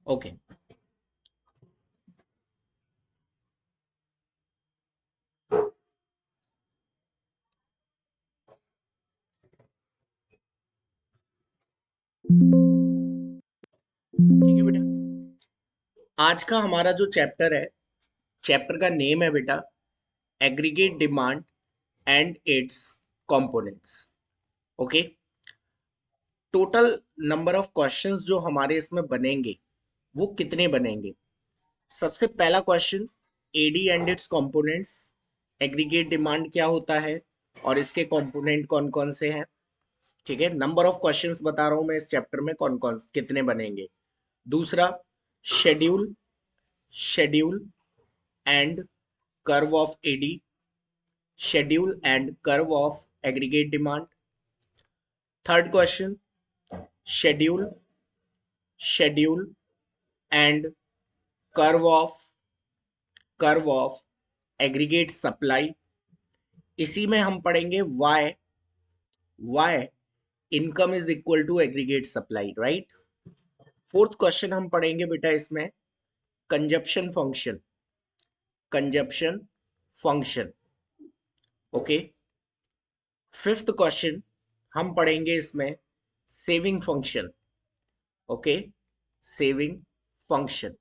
Okay. ठीक है बेटा, आज का हमारा जो चैप्टर है, चैप्टर का नेम है बेटा aggregate demand and its components. Okay. Total number of questions जो हमारे इसमें बनेंगे वो कितने बनेंगे? सबसे पहला question, AD and its components, aggregate demand क्या होता है और इसके कंपोनेंट कौन कौन से हैं। ठीक है, नंबर ऑफ क्वेश्चंस बता रहा हूं मैं इस चैप्टर में कौन कौन कितने बनेंगे। दूसरा, schedule, schedule and curve of AD, schedule and curve of aggregate demand. Third question, schedule, schedule and curve of aggregate supply. इसी में हम पढ़ेंगे why income is equal to aggregate supply, right? Fourth question हम पढ़ेंगे बेटा इसमें consumption function, consumption function. Okay. Fifth question हम पढ़ेंगे इसमें saving function. Okay, saving function.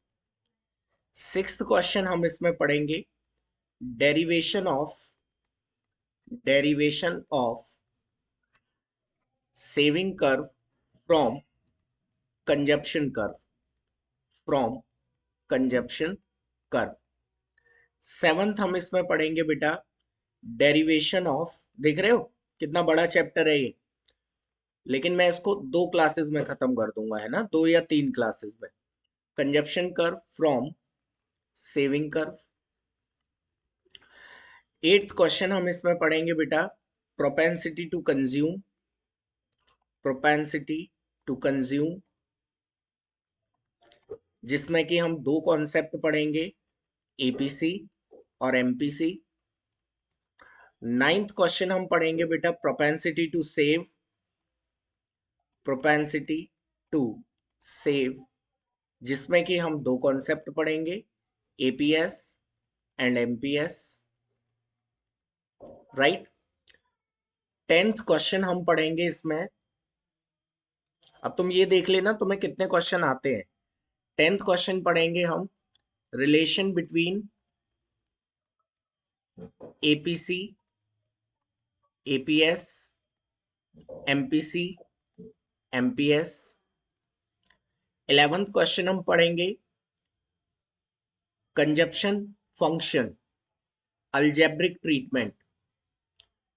Sixth question हम इसमें पढ़ेंगे derivation of, derivation of saving curve from consumption curve, from consumption curve. Seventh हम इसमें पढ़ेंगे बेटा डेरिवेशन ऑफ, देख रहे हो कितना बड़ा चैप्टर है ये, लेकिन मैं इसको दो क्लासेस में खत्म कर दूंगा, है ना, दो या तीन क्लासेस में। Consumption curve from saving curve. Eighth question हम इसमें पढ़ेंगे बेटा propensity to consume, propensity to consume, जिसमें कि हम दो कॉन्सेप्ट पढ़ेंगे, एपीसी और एमपीसी। नाइन्थ क्वेश्चन हम पढ़ेंगे बेटा propensity to save, propensity to save, जिसमें कि हम दो कॉन्सेप्ट पढ़ेंगे, APS and MPS, right. Tenth question हम पढ़ेंगे इसमें, अब तुम ये देख लेना तुम्हें कितने क्वेश्चन आते हैं। टेंथ क्वेश्चन पढ़ेंगे हम relation between APC, APS, MPC, MPS. 11th question हम पढ़ेंगे consumption function, algebraic treatment,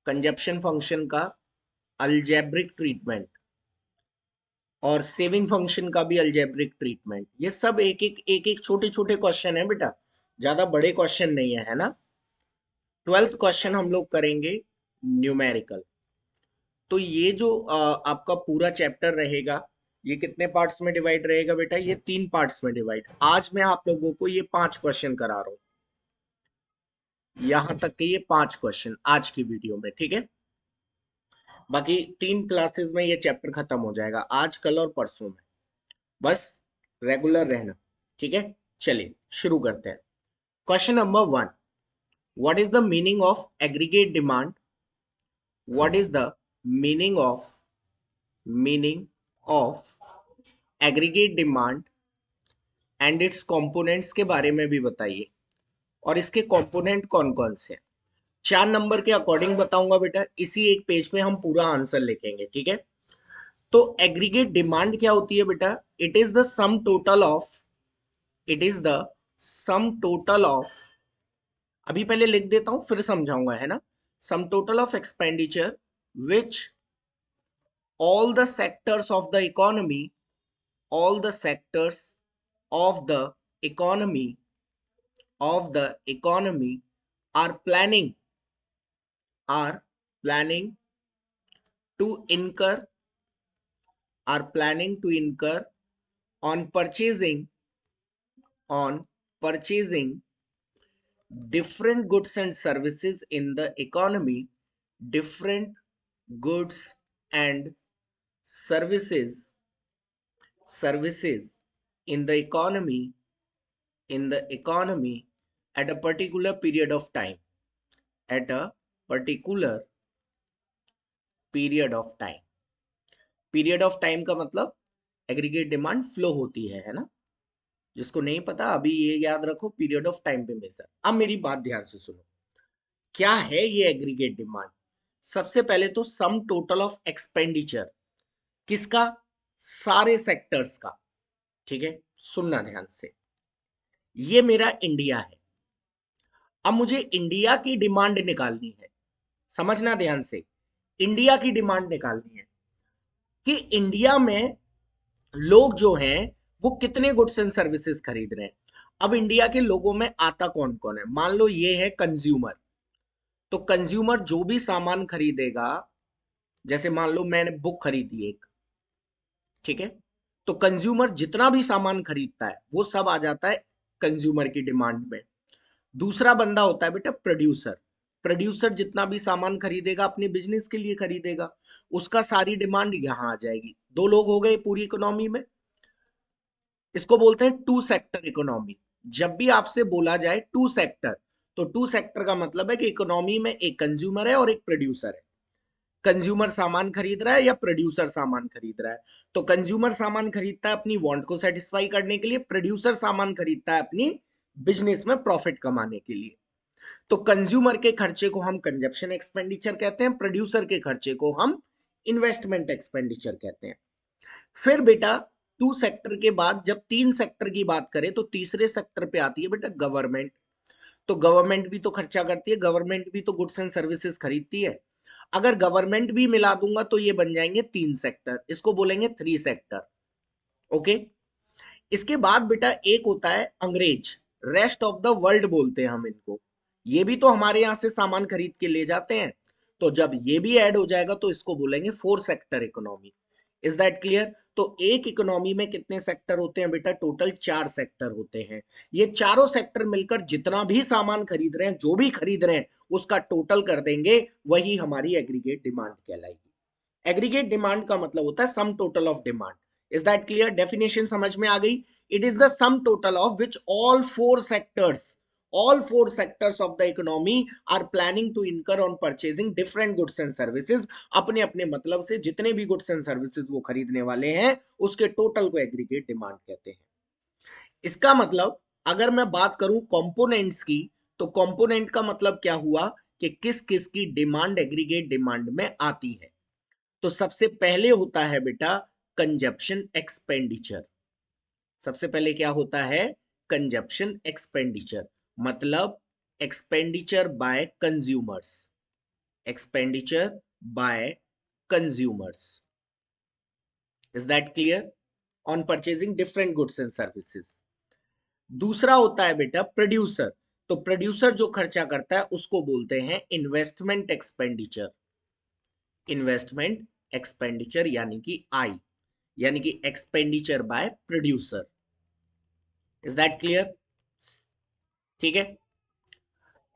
consumption function का अलजेब्रिक ट्रीटमेंट और सेविंग फंक्शन का भी अलजेब्रिक ट्रीटमेंट। ये सब एक एक छोटे छोटे क्वेश्चन है बेटा, ज्यादा बड़े क्वेश्चन नहीं है, है ना। 12th क्वेश्चन हम लोग करेंगे न्यूमेरिकल। तो ये जो आपका पूरा चैप्टर रहेगा, ये कितने पार्ट्स में डिवाइड रहेगा बेटा? ये तीन पार्ट्स में डिवाइड। आज मैं आप लोगों को ये 5 क्वेश्चन करा रहा हूं, यहां तक के ये 5 क्वेश्चन आज की वीडियो में, ठीक है। बाकी 3 क्लासेस में ये चैप्टर खत्म हो जाएगा, आज कल और परसों में। बस रेगुलर रहना, ठीक है। चलिए शुरू करते हैं। Question number 1, what is the meaning of aggregate demand? What is the meaning of, meaning of aggregate demand and its components के बारे में भी बताइए, और इसके कंपोनेंट कौन कौन से हैं। 4 नंबर के अकॉर्डिंग बताऊंगा बेटा, इसी एक पेज पे हम पूरा आंसर लिखेंगे, ठीक है। तो एग्रीगेट डिमांड क्या होती है बेटा? It is the sum total of, it is the sum total of, अभी पहले लिख देता हूं फिर समझाऊंगा, है ना। सम total of expenditure which all the sectors of the economy, all the sectors of the economy, of the economy are planning, are planning to incur, are planning to incur on purchasing, on purchasing different goods and services in the economy, different goods and services, services in the economy at a particular period of time, at a particular period of time. Period of time का मतलब aggregate demand flow होती है ना। जिसको नहीं पता अभी ये याद रखो, पीरियड ऑफ टाइम पे मेजर। अब मेरी बात ध्यान से सुनो, क्या है ये एग्रीगेट डिमांड। सबसे पहले तो सम टोटल ऑफ एक्सपेंडिचर, किसका, सारे सेक्टर्स का। ठीक है, सुनना ध्यान से, ये मेरा इंडिया है। अब मुझे इंडिया की डिमांड निकालनी है, समझना ध्यान से, इंडिया की डिमांड निकालनी है कि इंडिया में लोग जो हैं वो कितने गुड्स एंड सर्विसेज खरीद रहे हैं। अब इंडिया के लोगों में आता कौन कौन है, मान लो ये है कंज्यूमर। तो कंज्यूमर जो भी सामान खरीदेगा, जैसे मान लो मैंने बुक खरीदी एक, ठीक है, तो कंज्यूमर जितना भी सामान खरीदता है वो सब आ जाता है कंज्यूमर की डिमांड में। दूसरा बंदा होता है बेटा प्रोड्यूसर। प्रोड्यूसर जितना भी सामान खरीदेगा अपने बिजनेस के लिए खरीदेगा, उसका सारी डिमांड यहां आ जाएगी। दो लोग हो गए पूरी इकोनॉमी में, इसको बोलते हैं टू सेक्टर इकोनॉमी। जब भी आपसे बोला जाए टू सेक्टर, तो टू सेक्टर का मतलब है कि इकोनॉमी में एक कंज्यूमर है और एक प्रोड्यूसर है। कंज्यूमर सामान खरीद रहा है या प्रोड्यूसर सामान खरीद रहा है। तो कंज्यूमर सामान खरीदता है अपनी वांट को सेटिस्फाई करने के लिए, प्रोड्यूसर सामान खरीदता है अपनी बिजनेस में प्रॉफिट कमाने के लिए। तो कंज्यूमर के खर्चे को हम कंजप्शन एक्सपेंडिचर कहते हैं, प्रोड्यूसर के खर्चे को हम इन्वेस्टमेंट एक्सपेंडिचर कहते हैं। फिर बेटा टू सेक्टर के बाद जब तीन सेक्टर की बात करें तो तीसरे सेक्टर पे आती है बेटा गवर्नमेंट। तो गवर्नमेंट भी तो खर्चा करती है, गवर्नमेंट भी तो गुड्स एंड सर्विसेज खरीदती है। अगर गवर्नमेंट भी मिला दूंगा तो ये बन जाएंगे तीन सेक्टर, इसको बोलेंगे थ्री सेक्टर। ओके, इसके बाद बेटा एक होता है अंग्रेज, रेस्ट ऑफ द वर्ल्ड बोलते हैं हम इनको। ये भी तो हमारे यहां से सामान खरीद के ले जाते हैं। तो जब ये भी ऐड हो जाएगा तो इसको बोलेंगे four sector economy. Is that clear. तो एक इकोनॉमी में कितने सेक्टर होते हैं बेटा, टोटल चार सेक्टर होते हैं। ये चारों सेक्टर मिलकर जितना भी सामान खरीद रहे हैं, जो भी खरीद रहे हैं, उसका टोटल कर देंगे, वही हमारी एग्रीगेट डिमांड कहलाएगी। एग्रीगेट डिमांड का मतलब होता है सम total of demand. Is that clear, definition समझ में आ गई। It is the sum total of which all four sectors of the economy are planning to incur on purchasing different goods and services। अपने अपने मतलब से जितने भी गुड्स एंड सर्विसेज वो खरीदने वाले हैं उसके टोटल को एग्रीगेट डिमांड कहते हैं। इसका मतलब अगर मैं बात करूं कंपोनेंट्स की, तो कंपोनेंट का मतलब क्या हुआ कि किस किस की डिमांड एग्रीगेट डिमांड में आती है। तो सबसे पहले होता है बेटा कंजप्शन एक्सपेंडिचर। सबसे पहले क्या होता है, कंजप्शन एक्सपेंडिचर, मतलब expenditure bye consumers, expenditure bye consumers. Is that clear, on purchasing different goods and services. दूसरा होता है बेटा प्रोड्यूसर। तो प्रोड्यूसर जो खर्चा करता है उसको बोलते हैं इन्वेस्टमेंट एक्सपेंडिचर। इन्वेस्टमेंट एक्सपेंडिचर यानी कि आई, यानी कि expenditure bye producer. Is that clear, ठीक है।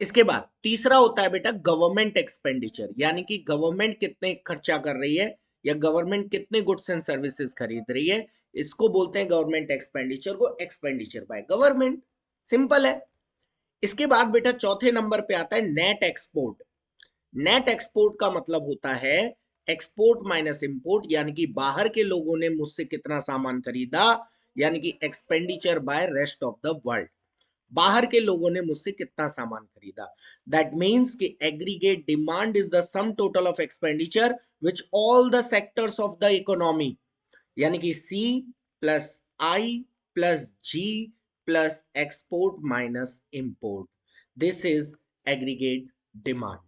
इसके बाद तीसरा होता है बेटा गवर्नमेंट एक्सपेंडिचर, यानी कि गवर्नमेंट कितने खर्चा कर रही है या गवर्नमेंट कितने गुड्स एंड सर्विसेज खरीद रही है, इसको बोलते हैं गवर्नमेंट एक्सपेंडिचर को एक्सपेंडिचर बाय गवर्नमेंट। सिंपल है। इसके बाद बेटा चौथे नंबर पे आता है नेट एक्सपोर्ट। नेट एक्सपोर्ट का मतलब होता है एक्सपोर्ट माइनस इंपोर्ट, यानी कि बाहर के लोगों ने मुझसे कितना सामान खरीदा, यानी कि expenditure by rest of the world. बाहर के लोगों ने मुझसे कितना सामान खरीदा। दैट मीन्स कि aggregate demand is the sum total of expenditure which all the sectors of the economy, यानी कि C plus I plus G plus export minus import, this is aggregate demand.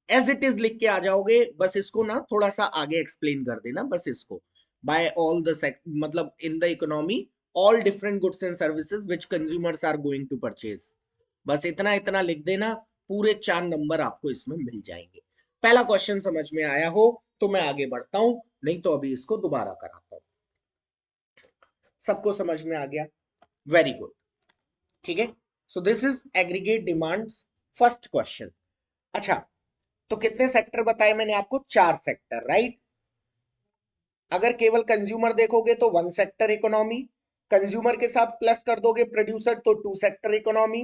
As it is लिख के आ जाओगे, बस इसको ना थोड़ा सा आगे एक्सप्लेन कर देना, बस इसको बाय ऑल द मतलब in the economy all different goods and services which consumers are going to purchase. बस इतना इतना लिख देना, पूरे 4 नंबर आपको इसमें मिल जाएंगे। पहला क्वेश्चन समझ में आया हो तो मैं आगे बढ़ता हूं, नहीं तो अभी इसको दोबारा कराता हूं। सबको समझ में आ गया, वेरी गुड, ठीक है। So this is aggregate demand, first question. अच्छा, तो कितने सेक्टर बताए मैंने आपको, 4 सेक्टर, राइट। अगर केवल कंज्यूमर देखोगे तो वन सेक्टर इकोनॉमी, कंज्यूमर के साथ प्लस कर दोगे प्रोड्यूसर तो टू सेक्टर इकोनॉमी,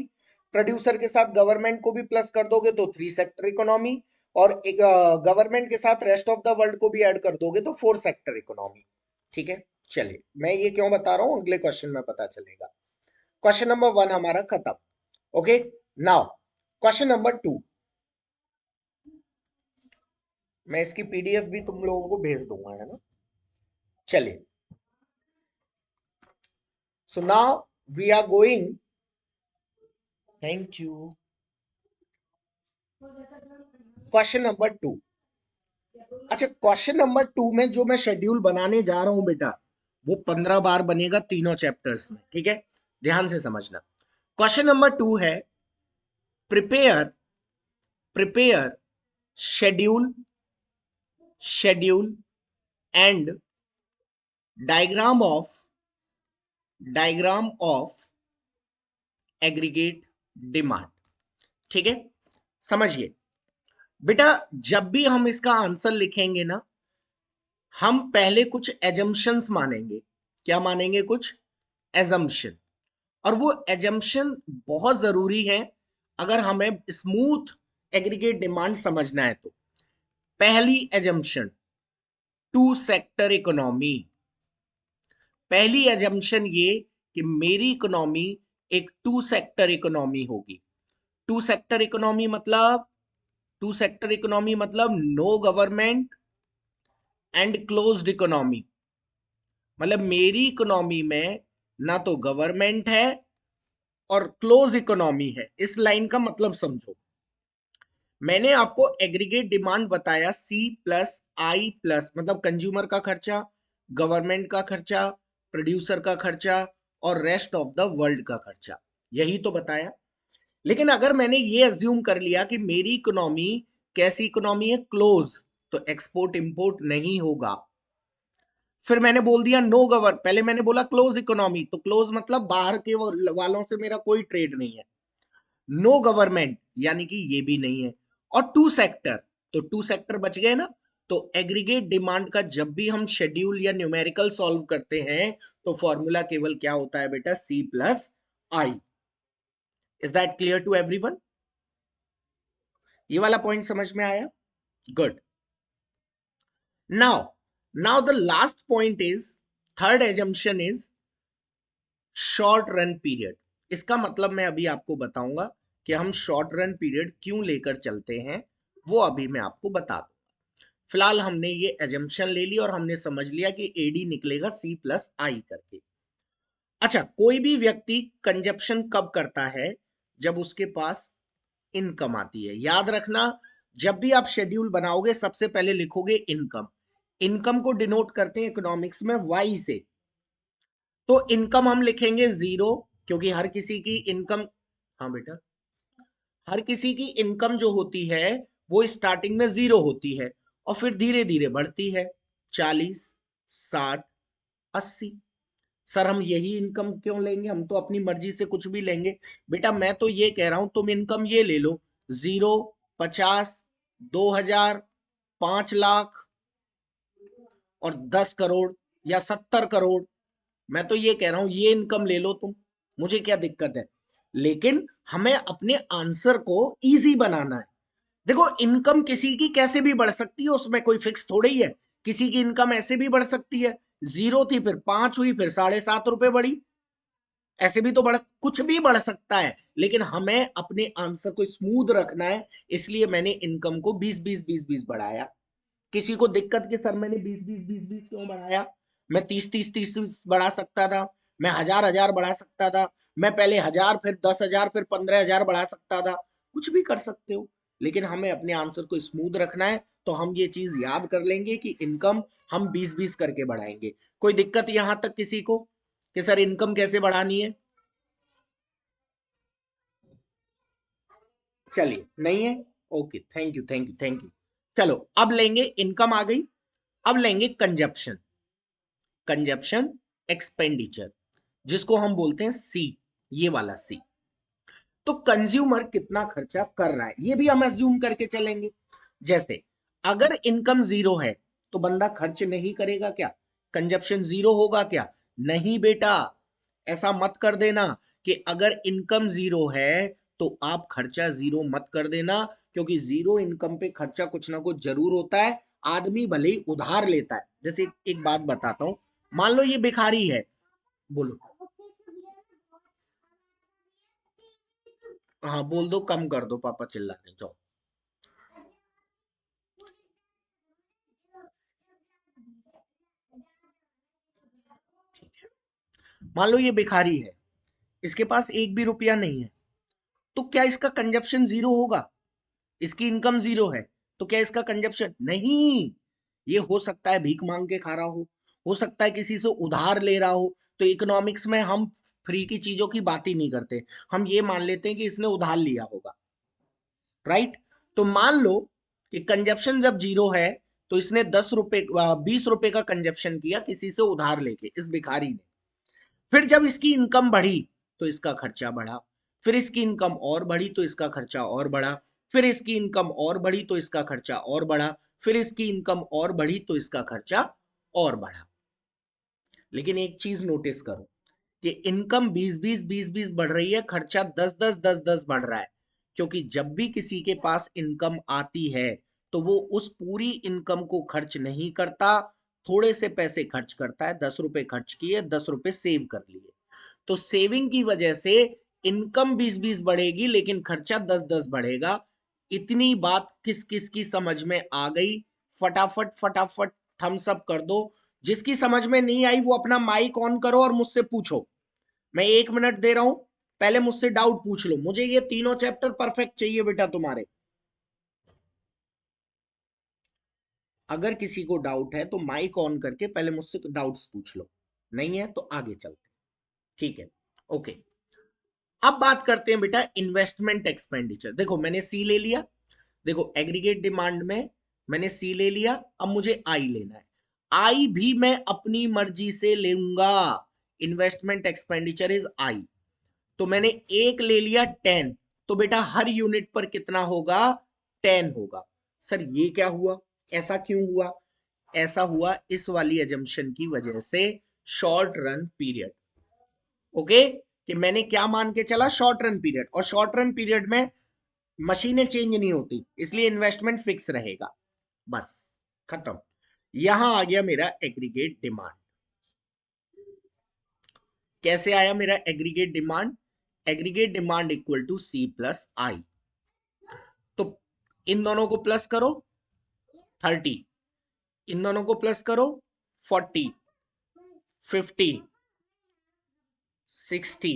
प्रोड्यूसर के साथ गवर्नमेंट को भी प्लस कर दोगे तो थ्री सेक्टर इकोनॉमी, और गवर्नमेंट के साथ रेस्ट ऑफ द वर्ल्ड को भी ऐड कर दोगे तो फोर सेक्टर इकोनॉमी। ठीक है, चलिए मैं ये क्यों बता रहा हूं अगले क्वेश्चन में पता चलेगा। क्वेश्चन नंबर 1 हमारा खत्म। ओके, नाउ क्वेश्चन नंबर 2, मैं इसकी पीडीएफ भी तुम लोगों को भेज दूंगा, है ना। चलिए, so now we are going, thank you, question number 2। अच्छा, क्वेश्चन नंबर 2 में जो मैं शेड्यूल बनाने जा रहा हूं बेटा, वो 15 बार बनेगा तीनों चैप्टर्स में। ठीक है, ध्यान से समझना। क्वेश्चन नंबर 2 है prepare prepare schedule schedule and diagram of aggregate demand. ठीक है, समझिए बेटा, जब भी हम इसका आंसर लिखेंगे ना, हम पहले कुछ एजम्पशंस मानेंगे। क्या मानेंगे? कुछ एजम्पशन। और वो एजम्पशन बहुत जरूरी है अगर हमें स्मूथ एग्रीगेट डिमांड समझना है। तो पहली एजम्पशन, टू सेक्टर इकोनॉमी। पहली एजम्पशन ये कि मेरी इकोनॉमी एक टू सेक्टर इकोनॉमी होगी। टू सेक्टर इकोनॉमी मतलब, टू सेक्टर इकोनॉमी मतलब no government and closed economy. मतलब मेरी इकोनॉमी में ना तो गवर्नमेंट है और क्लोज इकोनॉमी है। इस लाइन का मतलब समझो। मैंने आपको एग्रीगेट डिमांड बताया सी प्लस आई प्लस, मतलब कंज्यूमर का खर्चा, गवर्नमेंट का खर्चा, प्रोड्यूसर का खर्चा और रेस्ट ऑफ द वर्ल्ड का खर्चा, यही तो बताया। लेकिन अगर मैंने ये अज्यूम कर लिया कि मेरी इकोनॉमी कैसी इकोनॉमी है? क्लोज, तो एक्सपोर्ट इंपोर्ट नहीं होगा। फिर मैंने बोल दिया नो गवर्न, पहले मैंने बोला क्लोज इकोनॉमी, तो क्लोज मतलब बाहर के वालों से मेरा कोई ट्रेड नहीं है। नो गवर्नमेंट यानी कि ये भी नहीं है। और टू सेक्टर, तो टू सेक्टर बच गए ना। तो एग्रीगेट डिमांड का जब भी हम शेड्यूल या न्यूमेरिकल सॉल्व करते हैं तो फॉर्मूला केवल क्या होता है बेटा? C plus I. Is that clear to everyone? ये वाला पॉइंट समझ में आया? Good. Now the last point is, third assumption is short run period. इसका मतलब मैं अभी आपको बताऊंगा कि हम शॉर्ट रन पीरियड क्यों लेकर चलते हैं, वो अभी मैं आपको बता दूंगा। फिलहाल हमने ये एजम्पशन ले ली और हमने समझ लिया कि एडी निकलेगा सी प्लस आई करके। अच्छा, कोई भी व्यक्ति कंजप्शन कब करता है? जब उसके पास इनकम आती है। याद रखना, जब भी आप शेड्यूल बनाओगे सबसे पहले लिखोगे इनकम। इनकम को डिनोट करते हैं इकोनॉमिक्स में वाई से। तो इनकम हम लिखेंगे जीरो, क्योंकि हर किसी की इनकम, हाँ बेटा, हर किसी की इनकम जो होती है वो स्टार्टिंग में जीरो होती है और फिर धीरे धीरे बढ़ती है। 40, 60, 80। सर हम यही इनकम क्यों लेंगे? हम तो अपनी मर्जी से कुछ भी लेंगे। बेटा मैं तो ये कह रहा हूं तुम इनकम ये ले लो, 0, 50, 2000, 5 लाख और 10 करोड़ या 70 करोड़। मैं तो ये कह रहा हूं ये इनकम ले लो तुम, मुझे क्या दिक्कत है। लेकिन हमें अपने आंसर को इजी बनाना है। देखो इनकम किसी की कैसे भी बढ़ सकती है, उसमें कोई फिक्स थोड़ी ही है। किसी की इनकम ऐसे भी बढ़ सकती है, 0 थी फिर 5 हुई फिर 7.5 रुपए बढ़ी, ऐसे भी तो बढ़, कुछ भी बढ़ सकता है। लेकिन हमें अपने आंसर को स्मूथ रखना है, इसलिए मैंने इनकम को 20-20-20-20 बढ़ाया। किसी को दिक्कत कि सर मैंने 20-20-20-20 क्यों बढ़ाया? मैं 30-30-30 बढ़ा सकता था, मैं 1000-1000 बढ़ा सकता था, मैं पहले 1000 फिर 10,000 फिर 15,000 बढ़ा सकता था। कुछ भी कर सकते हो, लेकिन हमें अपने आंसर को स्मूथ रखना है। तो हम ये चीज याद कर लेंगे कि इनकम हम 20-20 करके बढ़ाएंगे। कोई दिक्कत यहां तक किसी को कि सर इनकम कैसे बढ़ानी है? चलिए, नहीं है? Okay, thank you thank you thank you. चलो अब लेंगे, इनकम आ गई, अब लेंगे कंजप्शन। कंजप्शन एक्सपेंडिचर, जिसको हम बोलते हैं सी, ये वाला सी। तो कंज्यूमर कितना खर्चा कर रहा है ये भी हम अज्यूम करके चलेंगे। जैसे अगर इनकम जीरो है तो बंदा खर्च नहीं करेगा क्या? कंजप्शन जीरो होगा क्या? नहीं बेटा, ऐसा मत कर देना कि अगर इनकम जीरो है तो आप खर्चा जीरो मत कर देना, क्योंकि जीरो इनकम पे खर्चा कुछ ना कुछ जरूर होता है। आदमी भले ही उधार लेता है। जैसे एक बात बताता हूं, मान लो ये भिखारी है। बोलो। हाँ बोल दो, कम कर दो, पापा चिल्ला रहे, जाओ। ठीक है। मान लो ये भिखारी है, इसके पास एक भी रुपया नहीं है, तो क्या इसका कंजप्शन जीरो होगा? इसकी इनकम जीरो है तो क्या इसका कंजप्शन नहीं? ये हो सकता है भीख मांग के खा रहा हो सकता है किसी से उधार ले रहा हो। तो इकोनॉमिक्स में हम फ्री की चीजों की बात ही नहीं करते, हम ये मान लेते हैं कि इसने उधार लिया होगा। राइट। तो मान लो कि कंजप्शन जब जीरो है तो इसने 10 रुपए 20 रुपए का कंजप्शन किया किसी से उधार लेके, इस भिखारी ने। फिर जब इसकी इनकम बढ़ी तो इसका खर्चा बढ़ा, फिर इसकी इनकम और बढ़ी तो इसका खर्चा और बढ़ा, फिर इसकी इनकम और बढ़ी तो इसका खर्चा और बढ़ा, फिर इसकी इनकम और बढ़ी तो इसका खर्चा और बढ़ा। लेकिन एक चीज नोटिस करो कि इनकम 20-20 बढ़ रही है, खर्चा 10-10 बढ़ रहा है। क्योंकि जब भी किसी के पास इनकम आती है तो वो उस पूरी इनकम को खर्च नहीं करता, थोड़े से पैसे खर्च करता है। 10 रुपए खर्च किए, 10 रुपए सेव कर लिए। तो सेविंग की वजह से इनकम 20-20 बढ़ेगी लेकिन खर्चा 10-10 बढ़ेगा। इतनी बात किस किस की समझ में आ गई? फटाफट फटाफट थम्स अप कर दो। जिसकी समझ में नहीं आई वो अपना माइक ऑन करो और मुझसे पूछो। मैं 1 मिनट दे रहा हूं, पहले मुझसे डाउट पूछ लो। मुझे ये तीनों चैप्टर परफेक्ट चाहिए बेटा तुम्हारे। अगर किसी को डाउट है तो माइक ऑन करके पहले मुझसे डाउट्स पूछ लो, नहीं है तो आगे चलते। ठीक है, ओके। अब बात करते हैं बेटा इन्वेस्टमेंट एक्सपेंडिचर। देखो मैंने सी ले लिया, देखो एग्रीगेट डिमांड में मैंने सी ले लिया, अब मुझे आई लेना है। आई भी मैं अपनी मर्जी से लूंगा। Investment expenditure is I. तो मैंने एक ले लिया 10, तो बेटा हर यूनिट पर कितना होगा? 10 होगा। सर ये क्या हुआ, ऐसा क्यों हुआ? ऐसा हुआ इस वाली एजम्पशन की वजह से, शॉर्ट रन पीरियड। ओके, कि मैंने क्या मान के चला? Short run period. और शॉर्ट रन पीरियड में मशीनें चेंज नहीं होती, इसलिए इन्वेस्टमेंट फिक्स रहेगा। बस, खत्म। यहां आ गया मेरा एग्रीगेट डिमांड। कैसे आया मेरा aggregate demand? Aggregate demand equal to C plus I. तो इन दोनों को प्लस करो, 30। इन दोनों को प्लस करो, 40, 50, 60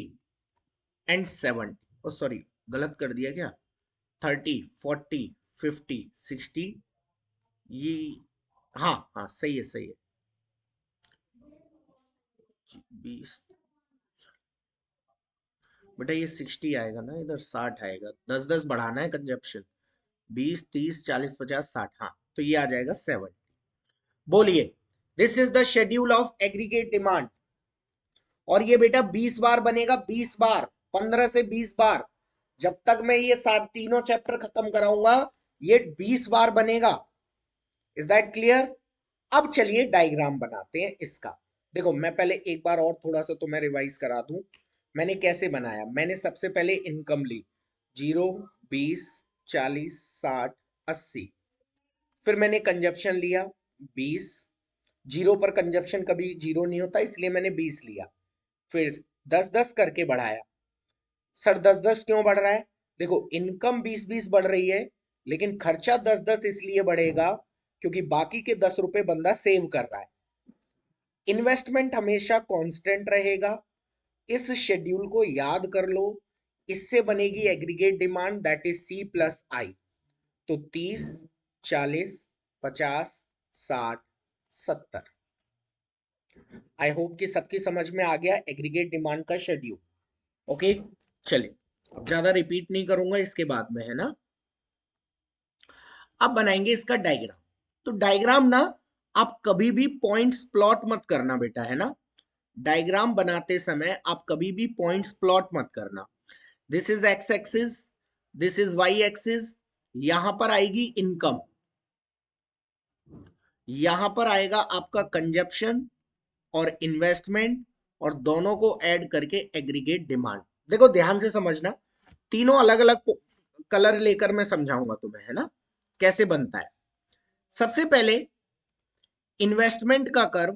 एंड 70। सॉरी, गलत कर दिया क्या? 30, 40, 50, 60, ये, हाँ हाँ सही है सही है। 20, बेटा ये 60 आएगा ना, इधर 60 आएगा। 10-10 बढ़ाना है कंजप्शन। 20, 30, 40, 50, 60, हाँ। तो ये आ जाएगा 70। बोलिए, this is the schedule of aggregate demand. और ये बेटा 20 बार बनेगा, 20 बार, 15 से 20 बार। जब तक मैं ये सात तीनों चैप्टर खत्म कराऊंगा ये 20 बार बनेगा। Is that clear? अब चलिए डायग्राम बनाते हैं इसका। देखो मैं पहले एक बार और थोड़ा सा तो मैं रिवाइज करा दूं। मैंने कैसे बनाया? मैंने सबसे पहले इनकम ली, 0, 20, 40, 60, 80। फिर मैंने कंजप्शन लिया 20। जीरो पर कंजप्शन कभी जीरो नहीं होता, इसलिए मैंने 20 लिया। फिर 10-10 करके बढ़ाया। सर 10-10 क्यों बढ़ रहा है? देखो इनकम 20-20 बढ़ रही है लेकिन खर्चा 10-10 इसलिए बढ़ेगा क्योंकि बाकी के 10 रुपए बंदा सेव कर रहा है। इन्वेस्टमेंट हमेशा कांस्टेंट रहेगा। इस शेड्यूल को याद कर लो। इससे बनेगी aggregate demand, that is C plus I. तो 30, 40, 50, 60, 70। आई होप कि सबकी समझ में आ गया एग्रीगेट डिमांड का शेड्यूल। ओके, चलिए अब ज्यादा रिपीट नहीं करूंगा इसके बाद में, है ना। अब बनाएंगे इसका डायग्राम। तो डायग्राम ना, आप कभी भी पॉइंट्स प्लॉट मत करना बेटा, है ना। डायग्राम बनाते समय आप कभी भी पॉइंट्स प्लॉट मत करना। This is X axis, this is Y axis. यहां पर आएगी इनकम, यहां पर आएगा आपका कंजप्शन और इन्वेस्टमेंट, और दोनों को ऐड करके एग्रीगेट डिमांड। देखो ध्यान से समझना, तीनों अलग अलग कलर लेकर मैं समझाऊंगा तुम्हें, है ना, कैसे बनता है। सबसे पहले इन्वेस्टमेंट का कर्व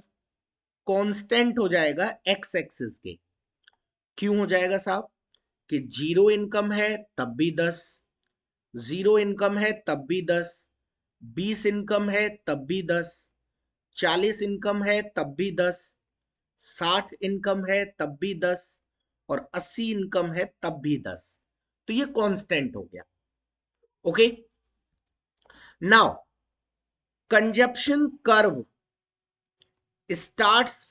कांस्टेंट हो जाएगा एक्स एक्सिस के। क्यों हो जाएगा साहब? कि जीरो इनकम है तब भी 10, जीरो इनकम है तब भी 10, 20 इनकम है तब भी 10, 40 इनकम है तब भी 10, 60 इनकम है तब भी 10 और 80 इनकम है तब भी 10। तो ये कांस्टेंट हो गया। Okay, now consumption curve starts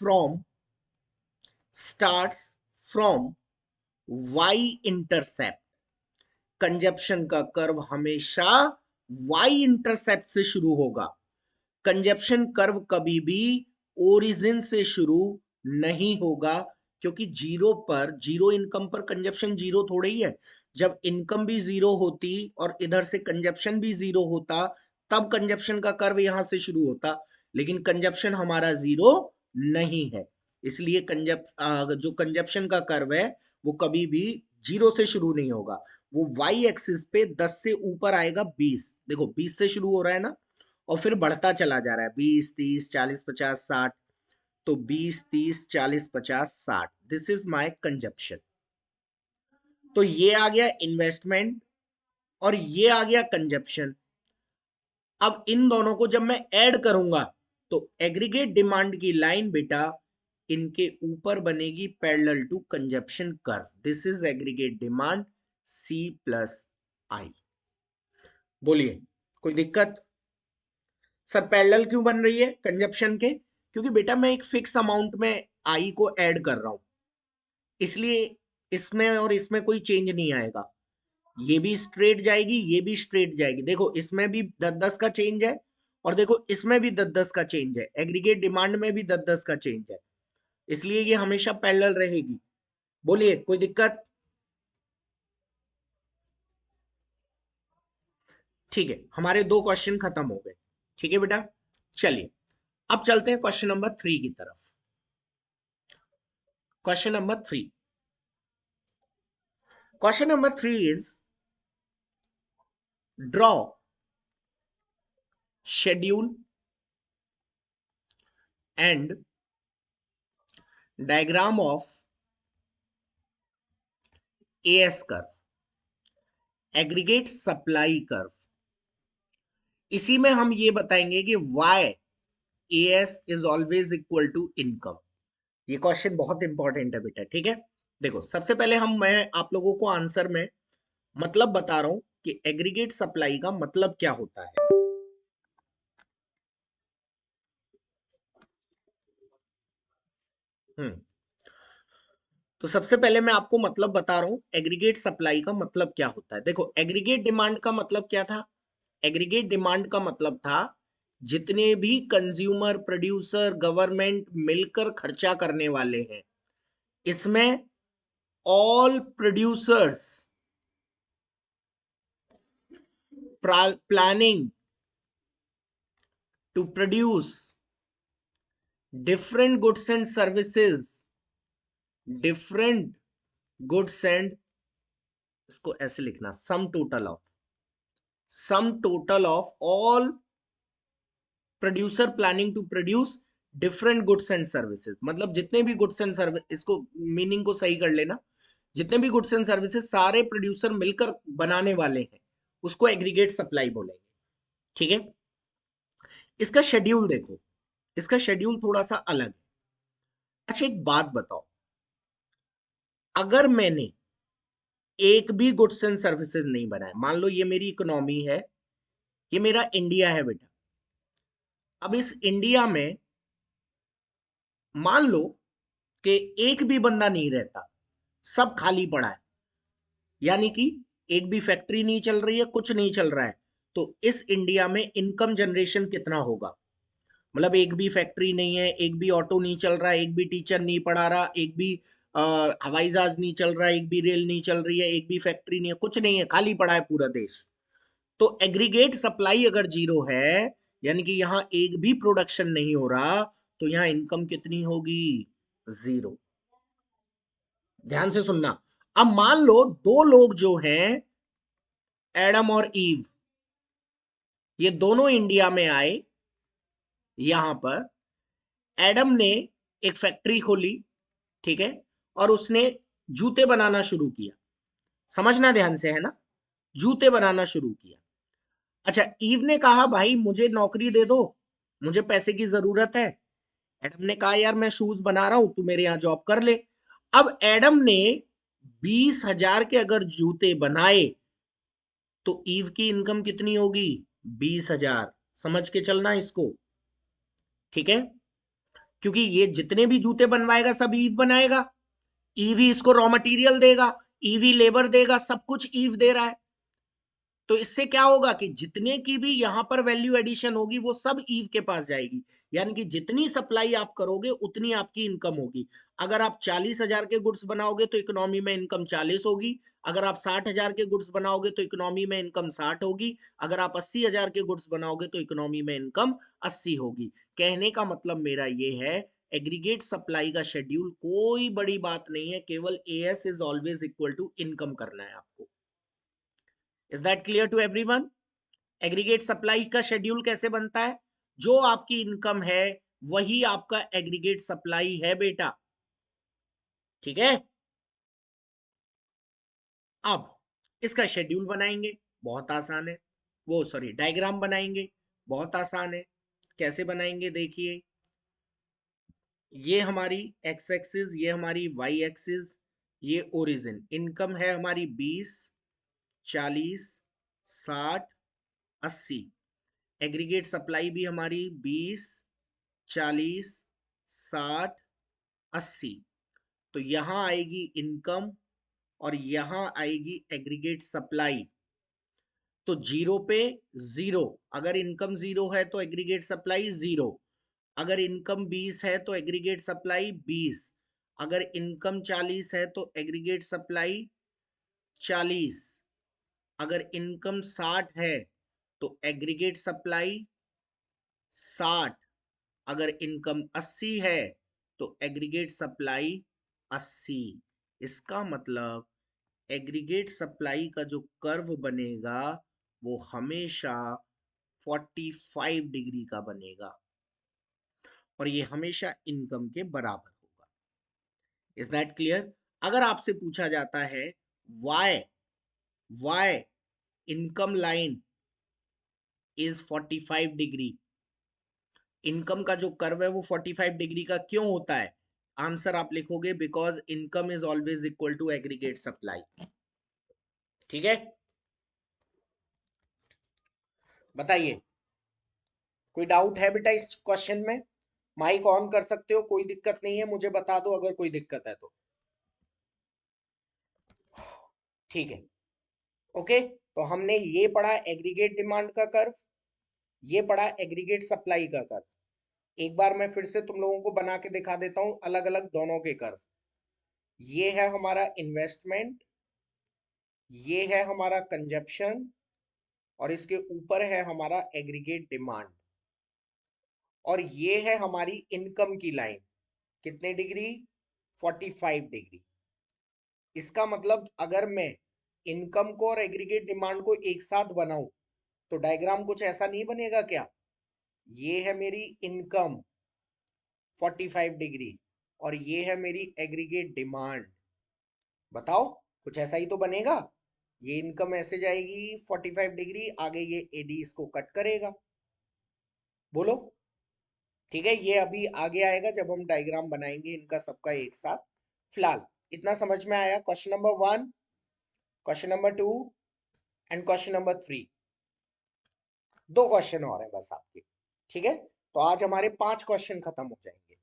from y intercept. Consumption का कर्व हमेशा y इंटरसेप्ट से शुरू होगा। कंजप्शन कर्व कभी भी ओरिजिन से शुरू नहीं होगा, क्योंकि जीरो पर, जीरो इनकम पर कंजप्शन जीरो थोड़ा ही है। जब इनकम भी जीरो होती और इधर से कंजप्शन भी जीरो होता तब कंजप्शन का कर्व यहां से शुरू होता, लेकिन कंजप्शन हमारा जीरो नहीं है, इसलिए जो कंजप्शन का कर्व है वो कभी भी जीरो से शुरू नहीं होगा। वो वाई एक्सिस पे 10 से ऊपर आएगा 20, देखो 20 से शुरू हो रहा है ना, और फिर बढ़ता चला जा रहा है 20 30 40 50 60। तो 20 30 40 50 60, दिस इज माय कंजप्शन। तो ये आ गया इन्वेस्टमेंट और ये आ गया कंजप्शन। अब इन दोनों को जब मैं ऐड करूंगा तो एग्रीगेट डिमांड की लाइन बेटा इनके ऊपर बनेगी parallel to consumption curve. This is aggregate demand C plus I. बोलिए कोई दिक्कत? सर पैरेलल क्यों बन रही है कंजप्शन के? क्योंकि बेटा मैं एक फिक्स अमाउंट में आई को ऐड कर रहा हूं, इसलिए इसमें और इसमें कोई चेंज नहीं आएगा। ये भी स्ट्रेट जाएगी, ये भी स्ट्रेट जाएगी। देखो इसमें भी 10-10 का चेंज है और देखो इसमें भी 10-10 का चेंज है, एग्रीगेट डिमांड में भी 10-10 का चेंज है, इसलिए ये हमेशा पैरेलल रहेगी। बोलिए कोई दिक्कत? ठीक है, हमारे दो क्वेश्चन खत्म हो गए। ठीक है बेटा, चलिए अब चलते हैं क्वेश्चन नंबर 3 की तरफ। Question number 3, question number 3 is draw schedule and diagram of AS curve, aggregate supply curve. इसी में हम ये बताएंगे कि Y AS is always equal to income. ये क्वेश्चन बहुत इंपॉर्टेंट है बेटा, ठीक है। देखो सबसे पहले मैं आप लोगों को आंसर में मतलब बता रहा हूं कि एग्रीगेट सप्लाई का मतलब क्या होता है। हम्म तो सबसे पहले मैं आपको मतलब बता रहा हूं एग्रीगेट सप्लाई का मतलब क्या होता है। देखो एग्रीगेट डिमांड का मतलब क्या था? एग्रीगेट डिमांड का मतलब था जितने भी कंज्यूमर, प्रोड्यूसर, गवर्नमेंट मिलकर खर्चा करने वाले हैं, इसमें all producers planning to produce different goods and services, different goods and, इसको ऐसे लिखना, sum total of all producer planning to produce different goods and services. मतलब जितने भी गुड्स एंड सर्विस, इसको मीनिंग को सही कर लेना, जितने भी गुड्स एंड सर्विसेज सारे प्रोड्यूसर मिलकर बनाने वाले हैं उसको एग्रीगेट सप्लाई बोलेंगे। ठीक है, इसका शेड्यूल देखो, इसका शेड्यूल थोड़ा सा अलग है। अच्छा एक बात बताओ, अगर मैंने एक भी गुड्स एंड सर्विसेज नहीं बनाए, मान लो ये मेरी इकोनॉमी है, ये मेरा इंडिया है बेटा, अब इस इंडिया में मान लो कि एक भी बंदा नहीं रहता, सब खाली पड़ा है, यानी कि एक भी फैक्ट्री नहीं चल रही है, कुछ नहीं चल रहा है, तो इस इंडिया में इनकम जनरेशन कितना होगा? मतलब एक भी फैक्ट्री नहीं है, एक भी ऑटो नहीं चल रहा है, एक भी टीचर नहीं पढ़ा रहा, एक भी हवाई जहाज नहीं चल रहा है, एक भी रेल नहीं चल रही है, एक भी फैक्ट्री नहीं है, कुछ नहीं है, खाली पड़ा है पूरा देश। तो एग्रीगेट सप्लाई अगर जीरो है, यानी कि यहाँ एक भी प्रोडक्शन नहीं हो रहा, तो यहाँ इनकम कितनी होगी? जीरो। ध्यान से सुनना। अब मान लो दो लोग जो हैं, एडम और ईव, ये दोनों इंडिया में आए। यहां पर एडम ने एक फैक्ट्री खोली, ठीक है, और उसने जूते बनाना शुरू किया। समझना ध्यान से, है ना, जूते बनाना शुरू किया। अच्छा, ईव ने कहा भाई मुझे नौकरी दे दो, मुझे पैसे की जरूरत है। एडम ने कहा यार मैं शूज बना रहा हूं, तू मेरे यहां जॉब कर ले। अब एडम ने 20,000 के अगर जूते बनाए तो ईव की इनकम कितनी होगी? 20,000। समझ के चलना इसको, ठीक है, क्योंकि ये जितने भी जूते बनवाएगा सब ईव बनाएगा, ईव ही इसको रॉ मटेरियल देगा, ईव ही लेबर देगा, सब कुछ ईव दे रहा है। तो इससे क्या होगा कि जितने की भी यहां पर वैल्यू एडिशन होगी वो सब ईव के पास जाएगी। यानी कि जितनी सप्लाई आप करोगे उतनी आपकी इनकम होगी। अगर आप 40,000 के गुड्स बनाओगे तो इकोनॉमी में इनकम 40 होगी। अगर आप 60,000 के गुड्स बनाओगे तो इकोनॉमी में इनकम 60 होगी। अगर आप 80,000 के गुड्स बनाओगे तो इकोनॉमी में इनकम 80 होगी। कहने का मतलब मेरा ये है, एग्रीगेट सप्लाई का शेड्यूल कोई बड़ी बात नहीं है, केवल AS is always equal to income करना है आपको। Is that clear to everyone? Aggregate supply का शेड्यूल कैसे बनता है? जो आपकी इनकम है वही आपका एग्रीगेट सप्लाई है बेटा, ठीक है। अब इसका शेड्यूल बनाएंगे, बहुत आसान है। वो सॉरी, डायग्राम बनाएंगे, बहुत आसान है। कैसे बनाएंगे देखिए, ये हमारी एक्स एक्सिस, ये हमारी वाई एक्सिस, ये ओरिजिन। इनकम है हमारी 20, 40, 60, 80। एग्रीगेट सप्लाई भी हमारी 20, 40, 60, 80। तो यहां आएगी इनकम और यहां आएगी एग्रीगेट सप्लाई। तो जीरो पे जीरो, अगर इनकम जीरो है तो एग्रीगेट सप्लाई जीरो। अगर इनकम 20 है तो एग्रीगेट सप्लाई 20। अगर इनकम 40 है तो एग्रीगेट सप्लाई 40। अगर इनकम 60 है तो एग्रीगेट सप्लाई 60। अगर इनकम 80 है तो एग्रीगेट सप्लाई 80। इसका मतलब एग्रीगेट सप्लाई का जो कर्व बनेगा वो हमेशा 45 डिग्री का बनेगा और ये हमेशा इनकम के बराबर होगा। Is that clear? अगर आपसे पूछा जाता है Y Y income line is 45 degree, income का जो कर्व है वो 45 डिग्री का क्यों होता है? आंसर आप लिखोगे because income is always equal to aggregate supply. ठीक है, बताइए, कोई डाउट है बेटा इस क्वेश्चन में? माइक ऑन कर सकते हो, कोई दिक्कत नहीं है, मुझे बता दो अगर कोई दिक्कत है तो। ठीक है, ओके। तो हमने ये पढ़ा एग्रीगेट डिमांड का कर्व, ये पढ़ा एग्रीगेट सप्लाई का कर्व। एक बार मैं फिर से तुम लोगों को बना के दिखा देता हूं अलग अलग दोनों के कर्व। ये है हमारा इन्वेस्टमेंट, ये है हमारा कंजप्शन, और इसके ऊपर है हमारा एग्रीगेट डिमांड, और ये है हमारी इनकम की लाइन। कितने डिग्री? 45 डिग्री। इसका मतलब अगर मैं इनकम को और एग्रीगेट डिमांड को एक साथ बनाऊं तो डायग्राम कुछ ऐसा नहीं बनेगा क्या? ये है मेरी इनकम 45 डिग्री और ये है मेरी एग्रीगेट डिमांड। बताओ, कुछ ऐसा ही तो बनेगा। ये इनकम ऐसे जाएगी 45 डिग्री, आगे ये एडी इसको कट करेगा। बोलो, ठीक है। ये अभी आगे आएगा जब हम डायग्राम बनाएंगे इनका सबका एक साथ। फिलहाल इतना समझ में आया? Question number 1, question number 2 and question number 3। दो क्वेश्चन और है बस आपके, ठीक है। तो आज हमारे 5 क्वेश्चन खत्म हो जाएंगे।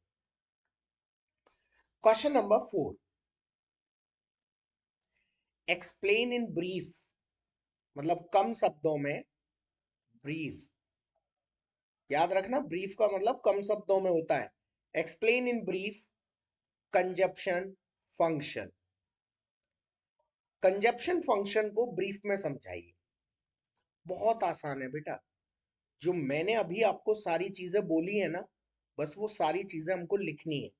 Question number 4, explain in brief, मतलब कम शब्दों में। ब्रीफ, याद रखना, ब्रीफ का मतलब कम शब्दों में होता है। Explain in brief consumption function. Consumption function को ब्रीफ में समझाइए। बहुत आसान है बेटा, जो मैंने अभी आपको सारी चीजें बोली है ना, बस वो सारी चीजें हमको लिखनी है।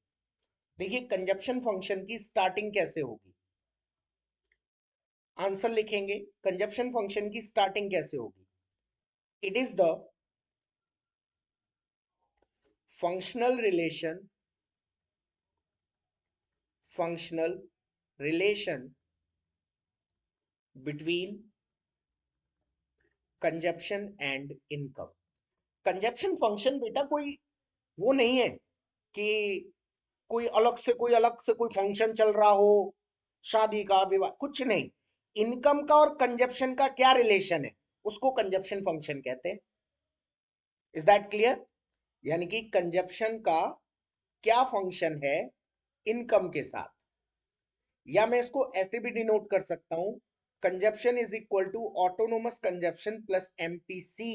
देखिए कंजप्शन फंक्शन की स्टार्टिंग कैसे होगी, आंसर लिखेंगे। कंजप्शन फंक्शन की स्टार्टिंग कैसे होगी? It is the functional relation, functional relation between consumption and income. Consumption function बेटा कोई वो नहीं है कि कोई अलग से कोई फंक्शन चल रहा हो, शादी का, विवाह, कुछ नहीं। इनकम का और कंजप्शन का क्या रिलेशन है, उसको कंजप्शन फंक्शन कहते हैं। Is that clear? यानी कि कंजप्शन का क्या फंक्शन है इनकम के साथ, या मैं इसको ऐसे भी डिनोट कर सकता हूं, consumption is equal to autonomous consumption plus MPC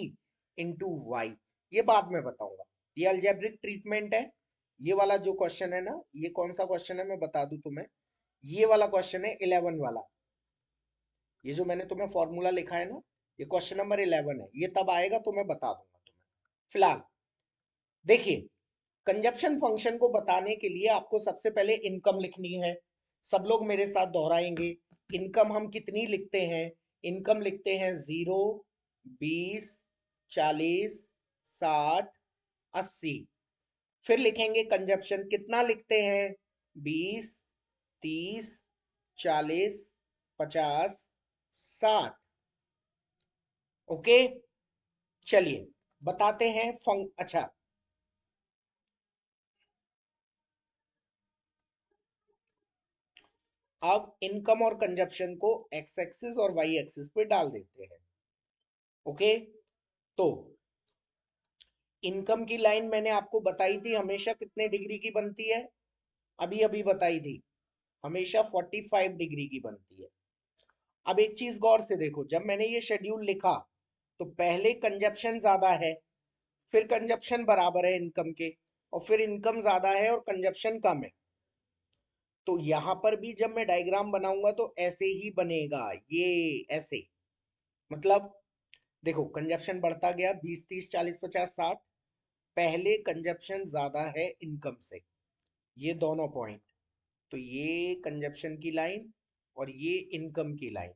into Y. ये बाद में बताऊंगा। ये अल्जेब्रिक ट्रीटमेंट है। ये वाला जो क्वेश्चन है ना, ये कौन सा क्वेश्चन है मैं बता दूं तुम्हें, ये वाला क्वेश्चन है 11 वाला। ये जो मैंने तुम्हें फॉर्मूला लिखा है ना, ये क्वेश्चन नंबर 11 है। ये तब आएगा तो मैं बता दूंगा तुम्हें। फिलहाल देखिए, कंजप्शन फंक्शन को बताने के लिए आपको सबसे पहले इनकम लिखनी है। सब लोग मेरे साथ दोहराएंगे। इनकम हम कितनी लिखते हैं? इनकम लिखते हैं 0, 20, 40, 60, 80। फिर लिखेंगे कंजप्शन कितना लिखते हैं? 20, 30, 40, 50, 60। ओके, चलिए बताते हैं अच्छा, अब इनकम और कंजप्शन को एक्स एक्सिस और वाई एक्सिस पे डाल देते हैं। ओके, तो इनकम की लाइन मैंने आपको बताई थी हमेशा कितने डिग्री की बनती है, अभी अभी बताई थी, हमेशा 45 डिग्री की बनती है। अब एक चीज गौर से देखो, जब मैंने ये शेड्यूल लिखा तो पहले कंजप्शन ज्यादा है, फिर कंजप्शन बराबर है इनकम के, और फिर इनकम ज्यादा है और कंजप्शन कम है। तो यहां पर भी जब मैं डायग्राम बनाऊंगा तो ऐसे ही बनेगा, ये ऐसे। मतलब देखो कंजप्शन बढ़ता गया, 20, 30, 40, 50, 60। पहले कंजप्शन ज्यादा है इनकम से, ये दोनों पॉइंट। तो ये कंजप्शन की लाइन और ये इनकम की लाइन।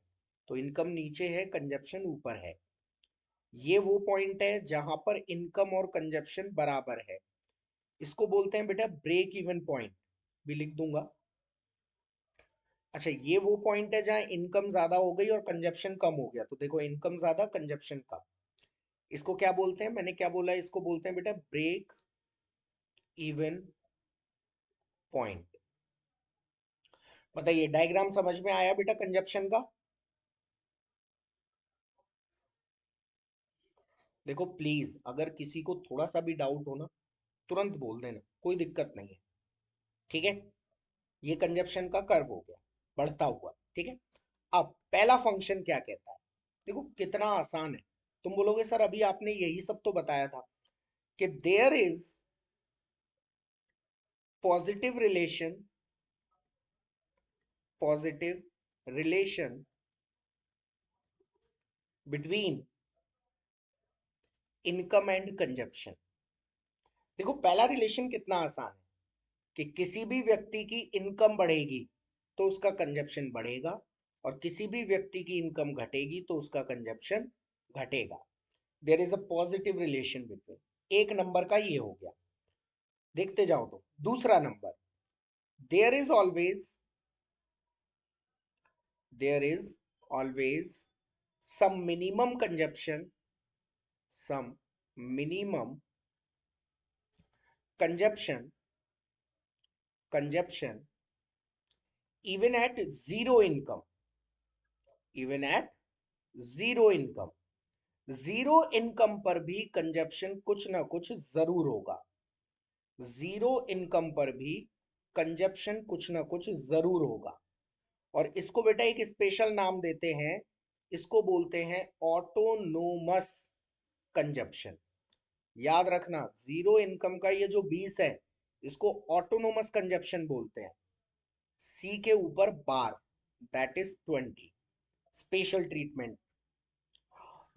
तो इनकम नीचे है, कंजप्शन ऊपर है। ये वो पॉइंट है जहां पर इनकम और कंजप्शन बराबर है। इसको बोलते हैं बेटा ब्रेक इवन पॉइंट, भी लिख दूंगा। अच्छा, ये वो पॉइंट है जहां इनकम ज्यादा हो गई और कंजप्शन कम हो गया। तो देखो इनकम ज्यादा, कंजप्शन कम। इसको क्या बोलते हैं, मैंने क्या बोला, इसको बोलते हैं बेटा ब्रेक इवन पॉइंट। बताइए डायग्राम समझ में आया बेटा कंजप्शन का? देखो प्लीज, अगर किसी को थोड़ा सा भी डाउट हो ना, तुरंत बोल देना, कोई दिक्कत नहीं है। ठीक है, ये कंजप्शन का कर्व हो गया बढ़ता हुआ। ठीक है, अब पहला फंक्शन क्या कहता है? देखो कितना आसान है। तुम बोलोगे सर अभी आपने यही सब तो बताया था कि there is positive relation, positive relation between income and consumption. देखो पहला रिलेशन कितना आसान है कि किसी भी व्यक्ति की इनकम बढ़ेगी तो उसका कंजप्शन बढ़ेगा, और किसी भी व्यक्ति की इनकम घटेगी तो उसका कंजप्शन घटेगा। There is a positive relation between. एक नंबर का ये हो गया, देखते जाओ। तो दूसरा number, there is always, there is always some minimum consumption, some minimum consumption, consumption even at zero income, even at zero income। Zero income पर भी कंजप्शन कुछ ना कुछ जरूर होगा। जीरो इनकम पर भी कंजप्शन कुछ ना कुछ जरूर होगा। और इसको बेटा एक स्पेशल नाम देते हैं, इसको बोलते हैं ऑटोनोमस कंजप्शन। याद रखना, जीरो इनकम का ये जो 20 है, इसको ऑटोनोमस कंजप्शन बोलते हैं। सी के ऊपर bar, that is 20, special treatment.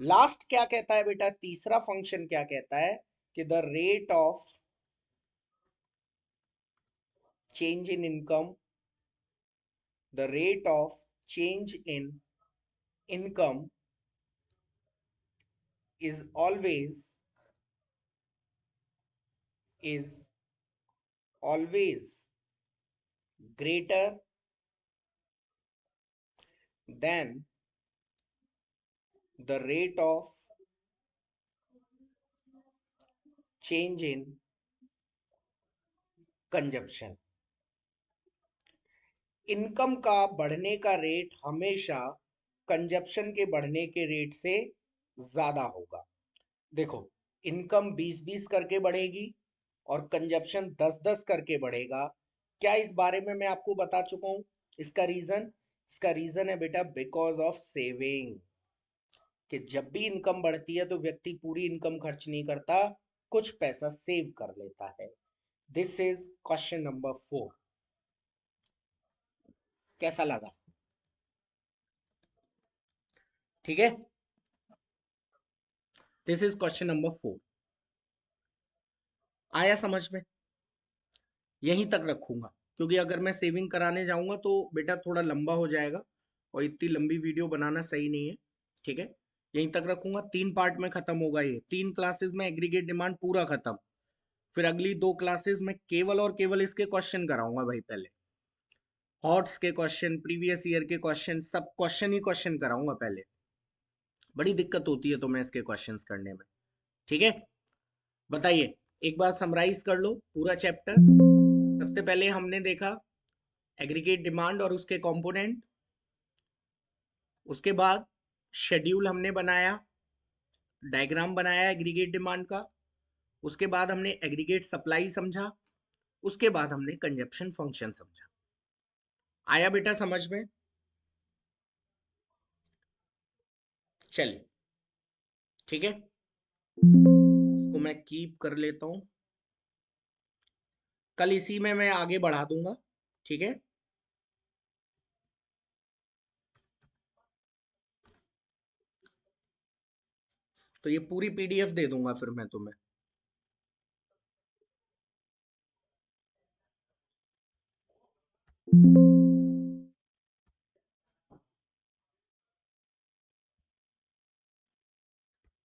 Last क्या कहता है बेटा, तीसरा फंक्शन क्या कहता है कि the rate of change in income, the rate of change in income is always is always greater than the rate of change in consumption. Income का बढ़ने का रेट हमेशा कंजप्शन के बढ़ने के रेट से ज्यादा होगा। देखो, इनकम 20-20 करके बढ़ेगी और कंजप्शन 10-10 करके बढ़ेगा। क्या इस बारे में मैं आपको बता चुका हूं? इसका रीजन है बेटा, बिकॉज ऑफ सेविंग। कि जब भी इनकम बढ़ती है तो व्यक्ति पूरी इनकम खर्च नहीं करता, कुछ पैसा सेव कर लेता है। This is question number 4। कैसा लगा? ठीक है, दिस इज क्वेश्चन नंबर 4। आया समझ में? यहीं तक रखूंगा, क्योंकि अगर मैं सेविंग कराने जाऊंगा तो बेटा थोड़ा लंबा हो जाएगा और इतनी लंबी वीडियो बनाना सही नहीं है। ठीक है, यहीं तक रखूंगा। 3 पार्ट में खत्म होगा ये। 3 क्लासेस में एग्रीगेट डिमांड पूरा खत्म। फिर अगली 2 क्लासेस में केवल और केवल इसके क्वेश्चन कराऊंगा भाई। पहले हॉट्स के क्वेश्चन, प्रीवियस ईयर के क्वेश्चन, सब क्वेश्चन ही क्वेश्चन कराऊंगा पहले। बड़ी दिक्कत होती है तुम्हें इसके क्वेश्चंस करने में। ठीक है, बताइए, एक बार समराइज कर लो पूरा चैप्टर। सबसे पहले हमने देखा एग्रीगेट डिमांड और उसके कंपोनेंट। उसके बाद शेड्यूल हमने बनाया, डायग्राम बनाया एग्रीगेट डिमांड का। उसके बाद हमने एग्रीगेट सप्लाई समझा। उसके बाद हमने कंजप्शन फंक्शन समझा। आया बेटा समझ में? चलिए, ठीक है, इसको मैं कीप कर लेता हूं। कल इसी में मैं आगे बढ़ा दूंगा। ठीक है, तो ये पूरी पीडीएफ दे दूंगा फिर मैं तुम्हें।